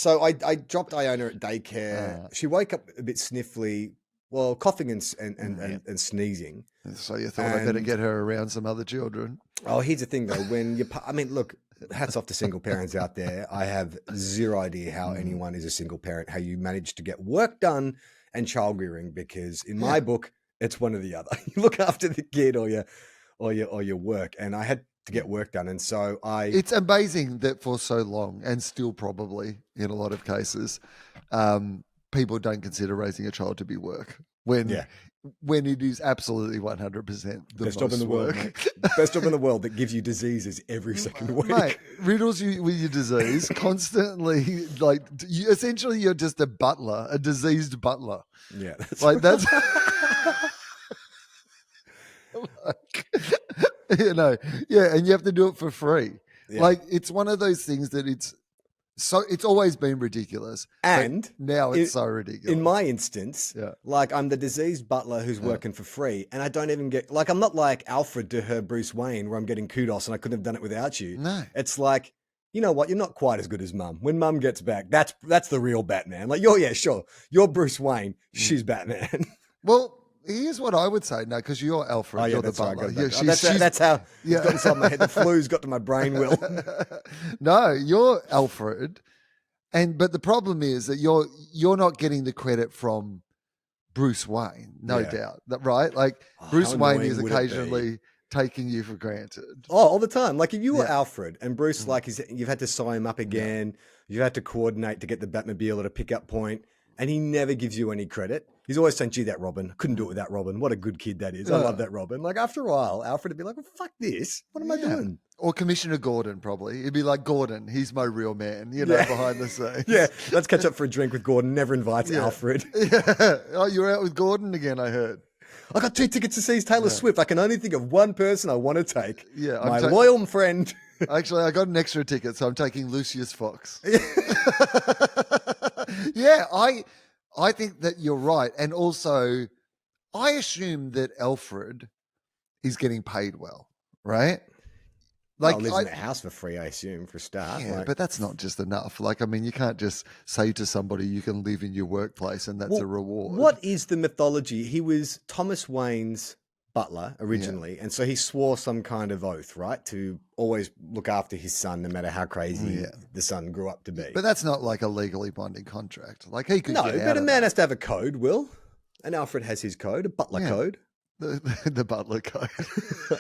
So I dropped Iona at daycare. She woke up a bit sniffly, well, coughing and sneezing. So you thought I better get her around some other children. Oh, here's the thing, though. Look, hats off to single parents out there. I have zero idea how anyone is a single parent, how you manage to get work done and child rearing, because in my book, it's one or the other. You look after the kid or your work, and I had to get work done, and so It's amazing that for so long, and still probably in a lot of cases, people don't consider raising a child to be work when it is absolutely 100% the best job in the world, mate. Best job in the world that gives you diseases every second week. Mate, riddles you with your disease constantly. Like essentially, you're just a butler, a diseased butler. Yeah, that's. And you have to do it for free. Yeah. Like it's one of those things that it's always been ridiculous, and now it's so ridiculous. In my instance, like I'm the diseased butler who's working for free, and I don't even get, like, I'm not like Alfred to her Bruce Wayne where I'm getting kudos and I couldn't have done it without you. No, it's like, you know what? You're not quite as good as Mum. When Mum gets back, that's the real Batman. Like you're Bruce Wayne, she's Batman. Well, here's what I would say. No, because you're Alfred. Oh, you're the butler. Right, that's how it's got inside my head. The flu's got to my brain, Will. No, you're Alfred. But the problem is that you're not getting the credit from Bruce Wayne, no doubt. Right? Like Bruce Wayne is occasionally taking you for granted. Oh, all the time. Like if you were Alfred and Bruce, you've had to sew him up again, you had to coordinate to get the Batmobile at a pickup point, and he never gives you any credit. He's always saying, gee, that Robin. Couldn't do it without Robin. What a good kid that is. I love that Robin. Like, after a while, Alfred would be like, well, fuck this. What am I doing? Or Commissioner Gordon, probably. He'd be like, Gordon, he's my real man, behind the scenes. Yeah, let's catch up for a drink with Gordon. Never invites Alfred. Yeah. Oh, you're out with Gordon again, I heard. I got 2 tickets to see Taylor Swift. I can only think of one person I want to take. Yeah, my loyal friend. Actually, I got an extra ticket, so I'm taking Lucius Fox. Yeah, I think that you're right. And also, I assume that Alfred is getting paid well, right? Like, lives in a house for free, I assume, for a start. Yeah, but that's not just enough. Like, I mean, you can't just say to somebody you can live in your workplace and that's a reward. What is the mythology? He was Thomas Wayne's butler originally, and so he swore some kind of oath, right, to always look after his son, no matter how crazy the son grew up to be. But that's not like a legally binding contract. Like he could. No, but a man has to have a code, Will. And Alfred has his code, a butler code. The Butler code.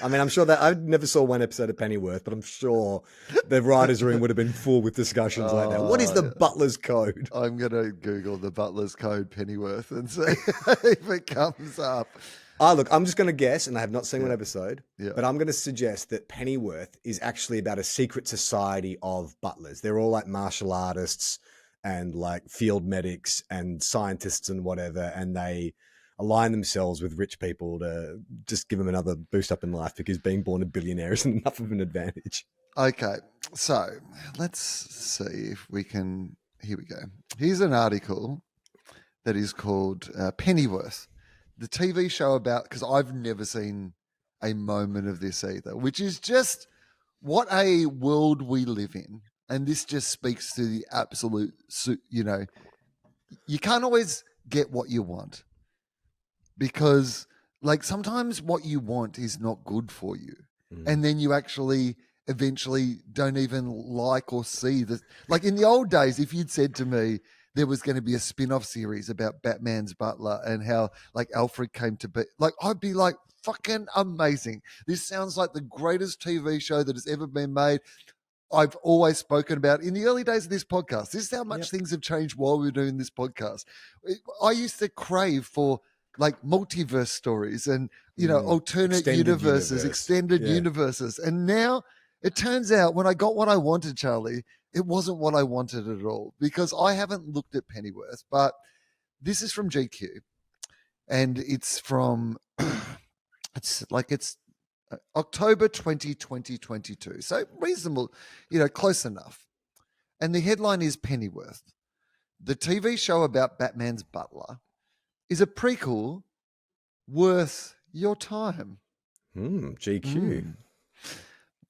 I mean, I'm sure that I never saw one episode of Pennyworth, but I'm sure the writer's room would have been full with discussions like that. What is the butler's code? I'm going to Google the butler's code Pennyworth and see if it comes up. Look, I'm just going to guess, and I have not seen one episode, but I'm going to suggest that Pennyworth is actually about a secret society of butlers. They're all like martial artists and like field medics and scientists and whatever, and they align themselves with rich people to just give them another boost up in life, because being born a billionaire isn't enough of an advantage. Okay, so let's see if we can. Here we go. Here's an article that is called Pennyworth, the TV show about, because I've never seen a moment of this either, which is just what a world we live in. And this just speaks to the absolute, you can't always get what you want. Because, like, sometimes what you want is not good for you. And then you actually eventually don't even like or see this. Like, in the old days, if you'd said to me there was going to be a spin-off series about Batman's butler and how, like, Alfred came to be, like, I'd be like, fucking amazing. This sounds like the greatest TV show that has ever been made. I've always spoken about in the early days of this podcast. This is how much things have changed while we were doing this podcast. I used to crave for, like, multiverse stories and, alternate extended universes. And now it turns out when I got what I wanted, Charlie, it wasn't what I wanted at all, because I haven't looked at Pennyworth, but this is from GQ and it's from, it's October 2022. So reasonable, close enough. And the headline is Pennyworth. The TV show about Batman's butler is a prequel worth your time. GQ.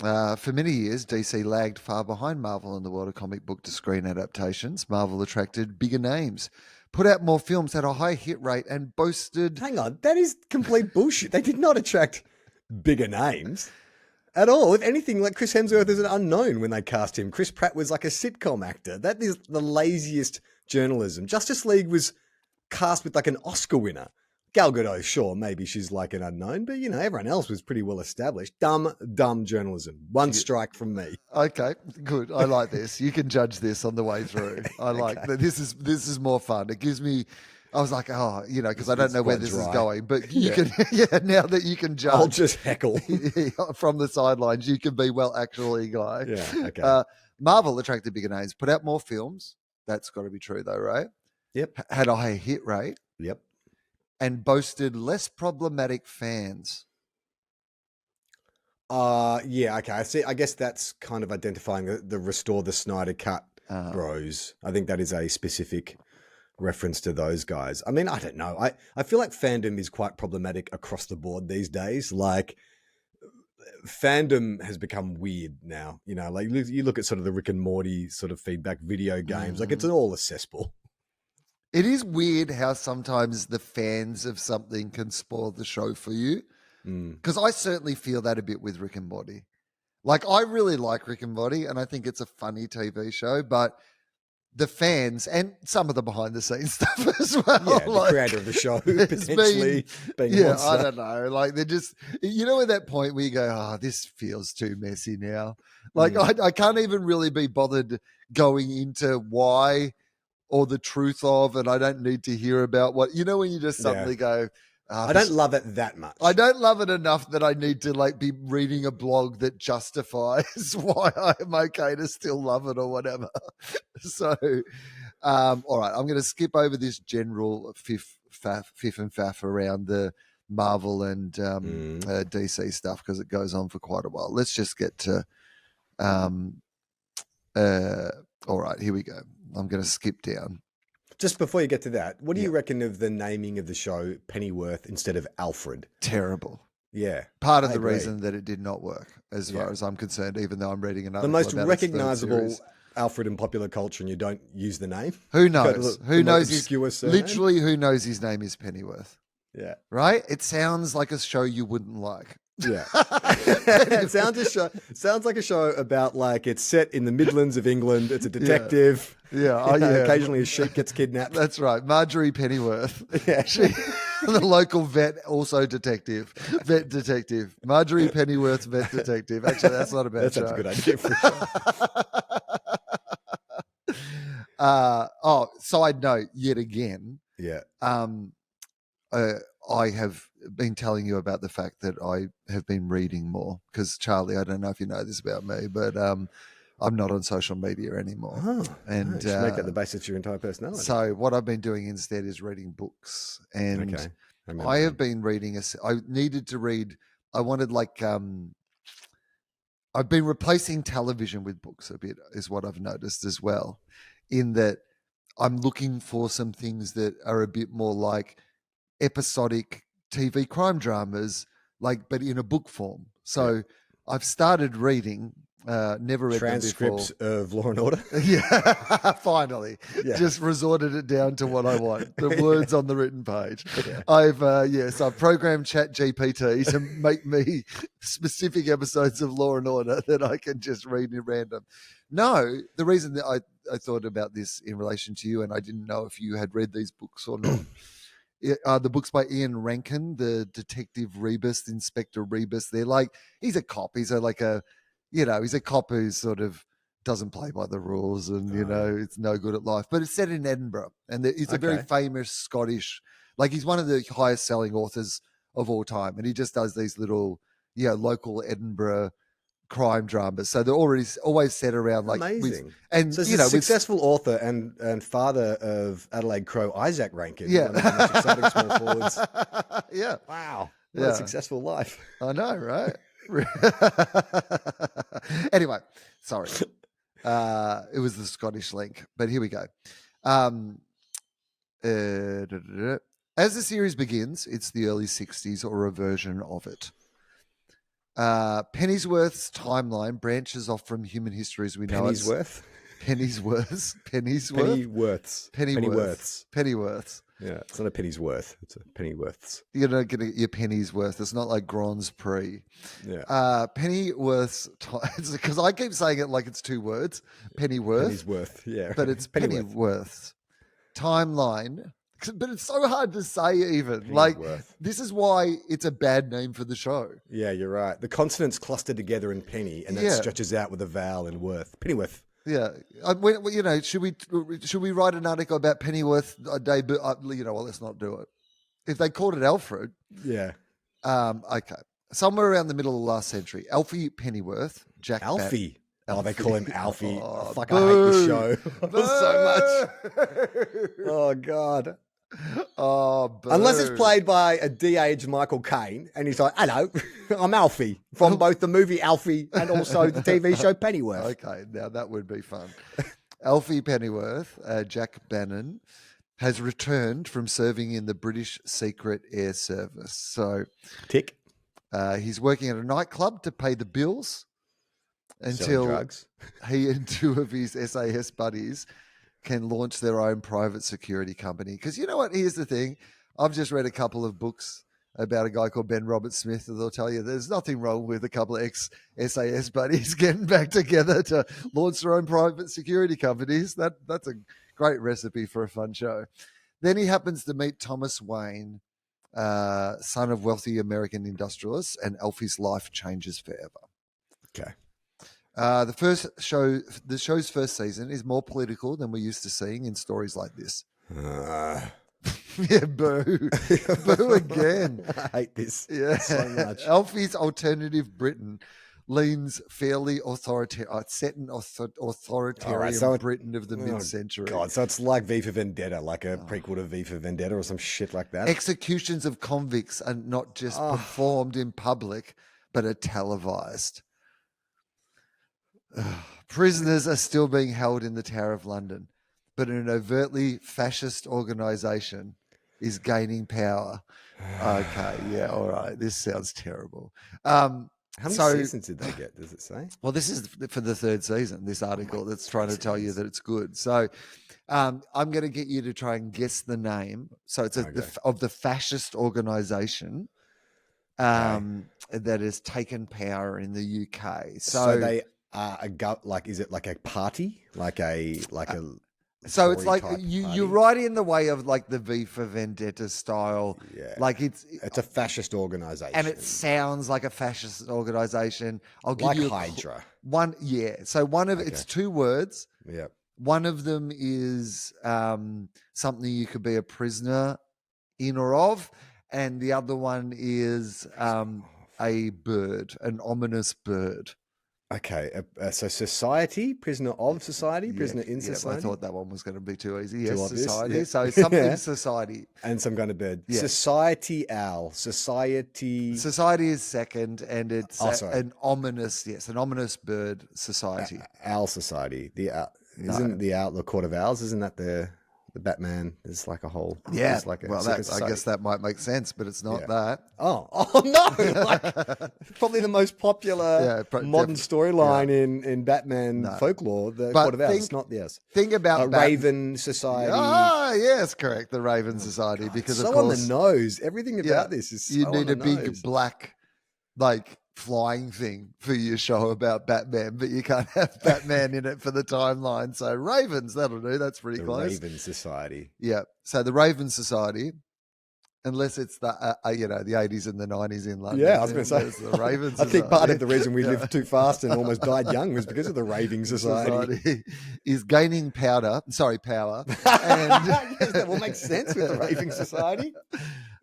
For many years, DC lagged far behind Marvel in the world of comic book to screen adaptations. Marvel attracted bigger names, put out more films, had a high hit rate, and boasted. Hang on, that is complete bullshit. They did not attract bigger names at all. If anything, like Chris Hemsworth is an unknown when they cast him. Chris Pratt was like a sitcom actor. That is the laziest journalism. Justice League was cast with like an Oscar winner. Gal Gadot, sure, maybe she's like an unknown, but everyone else was pretty well established. Dumb journalism. One strike from me. Okay, good. I like this. You can judge this on the way through. I like that. This is more fun. It gives me. I was like, because I don't know where this is going, but you can. Yeah, now that you can judge, I'll just heckle from the sidelines. You can be actually, guy. Yeah. Okay. Marvel attracted bigger names, put out more films. That's got to be true, though, right? Yep. Had a high hit rate. Yep. And boasted less problematic fans. Yeah, okay. I guess that's kind of identifying the Restore the Snyder Cut bros. I think that is a specific reference to those guys. I mean, I don't know. I feel like fandom is quite problematic across the board these days. Like, fandom has become weird now. Like you look at sort of the Rick and Morty sort of feedback video games. Like, it's all a cesspool. It is weird how sometimes the fans of something can spoil the show for you. Because I certainly feel that a bit with Rick and Morty. Like, I really like Rick and Morty, and I think it's a funny TV show, but the fans and some of the behind the scenes stuff as well. Yeah, the creator of the show potentially being yeah, I don't know. Like, they're just, at that point where you go, this feels too messy now. Like, I can't even really be bothered going into why or the truth of, and I don't need to hear about what, when you just suddenly go, I don't love it that much. I don't love it enough that I need to be reading a blog that justifies why I'm okay to still love it or whatever. So, all right, I'm going to skip over this general fiff and faff around the Marvel and DC stuff because it goes on for quite a while. Let's just get to, all right, here we go. I'm going to skip down. Just before you get to that, what do you reckon of the naming of the show Pennyworth instead of Alfred? Terrible. Yeah. Part of the reason that it did not work, as far as I'm concerned, even though I'm reading another. The most recognizable Alfred in popular culture, and you don't use the name? Who knows? Who knows literally who knows his name is Pennyworth? Yeah. Right? It sounds like a show you wouldn't like. Yeah. It sounds like a show about, like, it's set in the Midlands of England. It's a detective. Yeah. Occasionally a sheep gets kidnapped. That's right. Marjorie Pennyworth. Yeah. The local vet, also detective. Vet detective. Marjorie Pennyworth, vet detective. Actually, that's not a bad show. That's a good idea for a show. Side note, yet again. Yeah. I have been telling you about the fact that I have been reading more because, Charlie, I don't know if you know this about me, but I'm not on social media anymore. And you should make that the basis of your entire personality. So what I've been doing instead is reading books. And I have been reading I needed to read. I wanted I've been replacing television with books a bit is what I've noticed as well, in that I'm looking for some things that are a bit more like episodic TV crime dramas, but in a book form. So I've started reading, never read transcripts them before. of Law and Order. Yeah, finally. Yeah. Just resorted it down to what I want, the words on the written page. Yeah. I've programmed ChatGPT to make me specific episodes of Law and Order that I can just read in random. No, the reason that I thought about this in relation to you, and I didn't know if you had read these books or not, the books by Ian Rankin, the Detective Rebus, Inspector Rebus. They're he's a cop. He's he's a cop who sort of doesn't play by the rules and, it's no good at life. But it's set in Edinburgh. And he's a very famous Scottish, he's one of the highest selling authors of all time. And he just does these little, local Edinburgh crime dramas. So they're always set around amazing. And so a successful author and father of Adelaide Crow, Isaac Rankin. Yeah. One of the most exciting small forwards. Yeah. Wow. What a successful life. I know, right? Anyway, sorry. It was the Scottish link, but here we go. As the series begins, it's the early 60s or a version of it. Pennyworth's timeline branches off from human history as we know it. Pennyworth? Pennyworths. Pennyworths. Yeah, it's not a penny's worth. It's a pennyworths. You're not getting your penny's worth. It's not like Grand Prix. Yeah. Pennyworth's, because I keep saying it like it's two words. Pennyworth. Penny's worth, yeah. But it's Pennyworth's timeline. But it's so hard to say even. Pennyworth. Like, this is why it's a bad name for the show. Yeah, you're right. The consonants cluster together in penny, and that stretches out with a vowel in worth. Pennyworth. Yeah, should we write an article about Pennyworth debut? Well, let's not do it. If they called it Alfred, okay, somewhere around the middle of the last century, Alfie Pennyworth, Jack Alfie. They call him Alfie. Oh, I hate this show so much. Oh God. Oh, boo. Unless it's played by a de-aged Michael Caine, and he's like, "Hello, I'm Alfie from both the movie Alfie and also the TV show Pennyworth." Okay, now that would be fun. Alfie Pennyworth, Jack Bannon, has returned from serving in the British Secret Air Service. So, tick. He's working at a nightclub to pay the bills until he and two of his SAS buddies can launch their own private security company. Because you know what? Here's the thing. I've just read a couple of books about a guy called Ben Robert Smith, and they'll tell you there's nothing wrong with a couple of ex-SAS buddies getting back together to launch their own private security companies. That's a great recipe for a fun show. Then he happens to meet Thomas Wayne, son of wealthy American industrialists, and Alfie's life changes forever. Okay. The show's first season is more political than we're used to seeing in stories like this. Yeah, boo. Boo again. I hate this so much. Alfie's alternative Britain leans fairly set in authoritarian Britain of the mid-century. God, so it's like V for Vendetta, like a prequel to V for Vendetta or some shit like that. Executions of convicts are not just performed in public, but are televised. Prisoners are still being held in the Tower of London, but an overtly fascist organisation is gaining power. Okay, yeah, all right. This sounds terrible. How many seasons did they get, does it say? Well, this is for the third season, this article that's trying to tell you that it's good. So I'm going to get you to try and guess the name. So it's of the fascist organisation that has taken power in the UK. So they... is it like a party, so it's like you're right in the way of like the V for Vendetta style. Yeah, like it's a fascist organization, and it sounds like a fascist organization. I'll give like you Hydra. So one of it's two words. Yeah, one of them is something you could be a prisoner in or of, and the other one is a bird, an ominous bird. Okay, so society, prisoner of society, prisoner in society. I thought that one was going to be too easy. Yes, too society. Yeah. So something society. And some kind of bird. Yeah. Society owl. Society. Society is second, and it's an ominous bird society. Owl society. Isn't the owl the Court of Owls? Isn't that the Batman? There's like a whole. Yeah. Like a I guess that might make sense, but it's not that. Oh no! Like, probably the most popular modern storyline in Batman folklore. The Court of Owls. Not yes. Think about Raven Society. Ah, yes, correct. The Raven Society, because of course on the nose. Everything about this is. You need a big black, flying thing for your show about Batman, but you can't have Batman in it for the timeline. So Ravens, that'll do. That's pretty close. Raven Society. Yeah. So the Raven Society, unless it's the the 80s and the 90s in London. Yeah, I was going to say. The Raven Society. I think part of the reason we lived too fast and almost died young was because of the Raving Society. Is gaining power. And that will make sense with the Raving Society.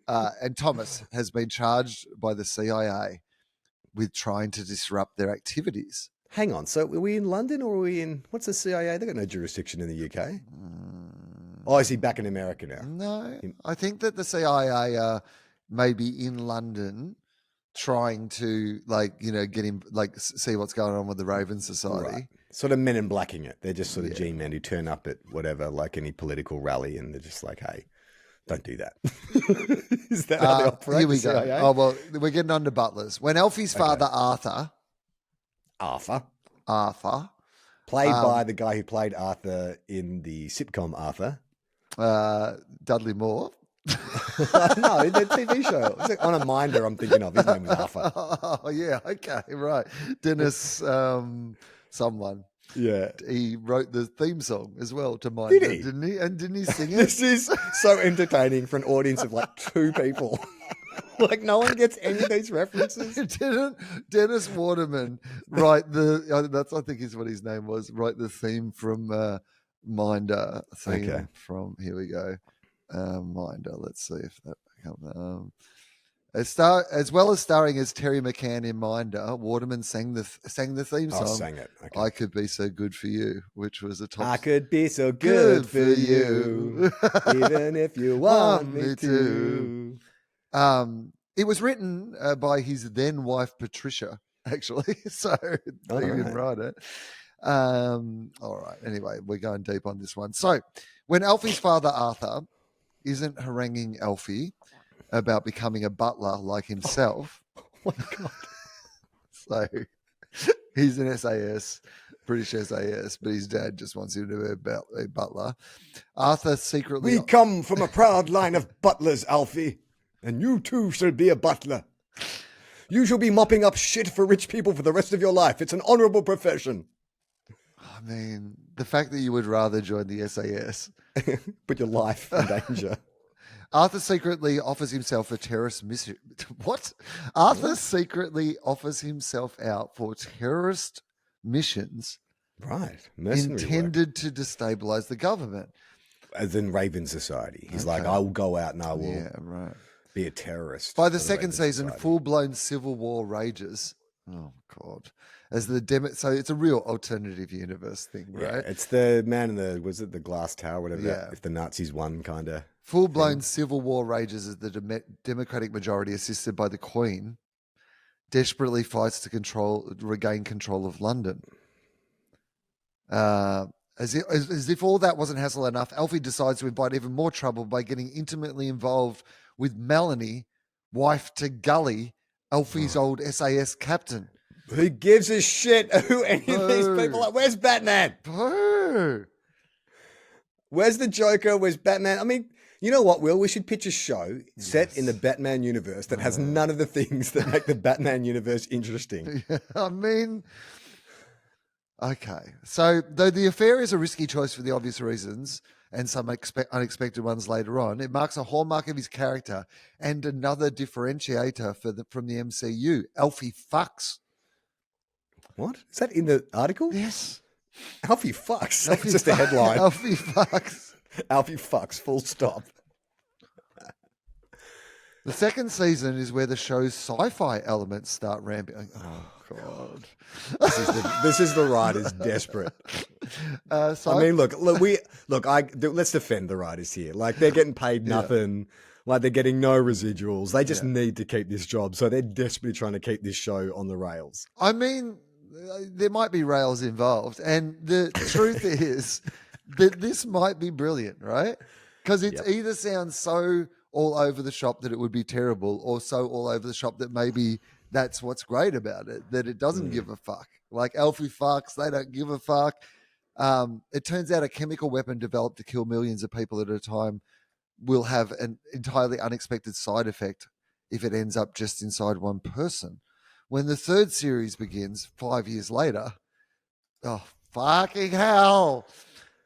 And Thomas has been charged by the CIA with trying to disrupt their activities. Hang on. So are we in London or are we in... What's the CIA? They've got no jurisdiction in the UK. Oh, is he back in America now? No. I think that the CIA are maybe in London trying to, get him, see what's going on with the Raven Society. Right. Sort of Men in Blacking it. They're just sort of G-men who turn up at whatever, like any political rally, and they're just like, hey... Don't do that. Is that how they operate? Here we the go. CIA? Oh, well, we're getting on to Butlers. When Alfie's father, Arthur, Arthur, played by the guy who played Arthur in the sitcom Arthur. Dudley Moore. No, the TV show. It's like on a Minder I'm thinking of. His name was Arthur. Oh, yeah. Okay, right. Dennis someone. Yeah. He wrote the theme song as well to Minder, Did he? didn't he? And didn't he sing it? This is so entertaining for an audience of like 2 people. Like no one gets any of these references. Didn't Dennis Waterman write I think is what his name was, write the theme from Minder. Okay. From, here we go. Minder. Let's see if that comes. As well as starring as Terry McCann in Minder, Waterman sang the theme song. Oh, sang it. Okay. I Could Be So Good For You, which was a top. I could be so good for you, even if you want me to. It was written by his then wife Patricia, actually. So he didn't write it. All right. Anyway, we're going deep on this one. So when Alfie's father Arthur isn't haranguing Alfie about becoming a butler like himself. Oh my God. So he's an SAS, British SAS, but his dad just wants him to be a butler. Arthur secretly... We come from a proud line of butlers, Alfie, and you too shall be a butler. You shall be mopping up shit for rich people for the rest of your life. It's an honourable profession. I mean, the fact that you would rather join the SAS. Put your life in danger. Arthur secretly offers himself a terrorist mission. What? Arthur secretly offers himself out for terrorist missions. Right. Mercenary intended to destabilize the government. As in Raven Society. He's like, I will go out and I will be a terrorist. By the second season, full-blown civil war rages. Oh, God. So it's a real alternative universe thing, right? Yeah, it's the man in the glass tower, whatever. Yeah. If the Nazis won, kind of. Full-blown civil war rages as the Democratic majority, assisted by the Queen, desperately fights to regain control of London. As if all that wasn't hassle enough, Alfie decides to invite even more trouble by getting intimately involved with Melanie, wife to Gully, Alfie's old SAS captain. Who gives a shit who any of these people are? Where's Batman? Boo. Where's the Joker? Where's Batman? I mean, you know what, Will? We should pitch a show set in the Batman universe that has none of the things that make the Batman universe interesting. Yeah, I mean, okay. So, though the affair is a risky choice for the obvious reasons and some unexpected ones later on, it marks a hallmark of his character and another differentiator from the MCU. Alfie fucks. What? Is that in the article? Yes. Alfie fucks. That's just a headline. Alfie fucks. Alfie fucks, full stop. The second season is where the show's sci-fi elements start ramping. Oh, God. This is the writers desperate. I mean, let's defend the writers here. Like, they're getting paid nothing. Yeah. Like, they're getting no residuals. They just need to keep this job. So they're desperately trying to keep this show on the rails. I mean, there might be rails involved. And the truth is that this might be brilliant, right? Because it either sounds so all over the shop that it would be terrible, or so all over the shop that maybe that's what's great about it, that it doesn't give a fuck. Like Alfie fucks, they don't give a fuck. It turns out a chemical weapon developed to kill millions of people at a time will have an entirely unexpected side effect if it ends up just inside one person. When the third series begins 5 years later, oh, fucking hell.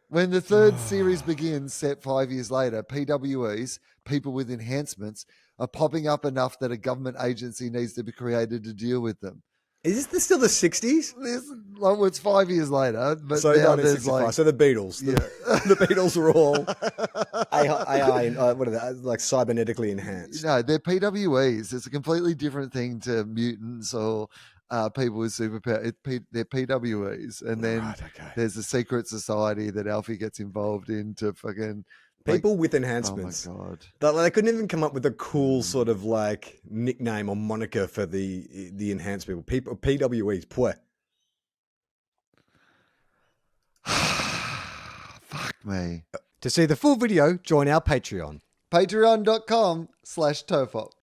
When the third series begins set 5 years later, PWEs, people with enhancements, are popping up enough that a government agency needs to be created to deal with them. Is this still the 60s? It's 5 years later. But so now there's like... So the Beatles. The Beatles were all AI, what are they, like cybernetically enhanced. No, they're PWEs. It's a completely different thing to mutants or people with superpower. They're PWEs. And then there's a secret society that Alfie gets involved in to fucking... People with enhancements. Oh, my God. They couldn't even come up with a cool sort of like nickname or moniker for the enhanced people. PWEs, poor. Fuck me. To see the full video, join our Patreon. Patreon.com/TOFOP.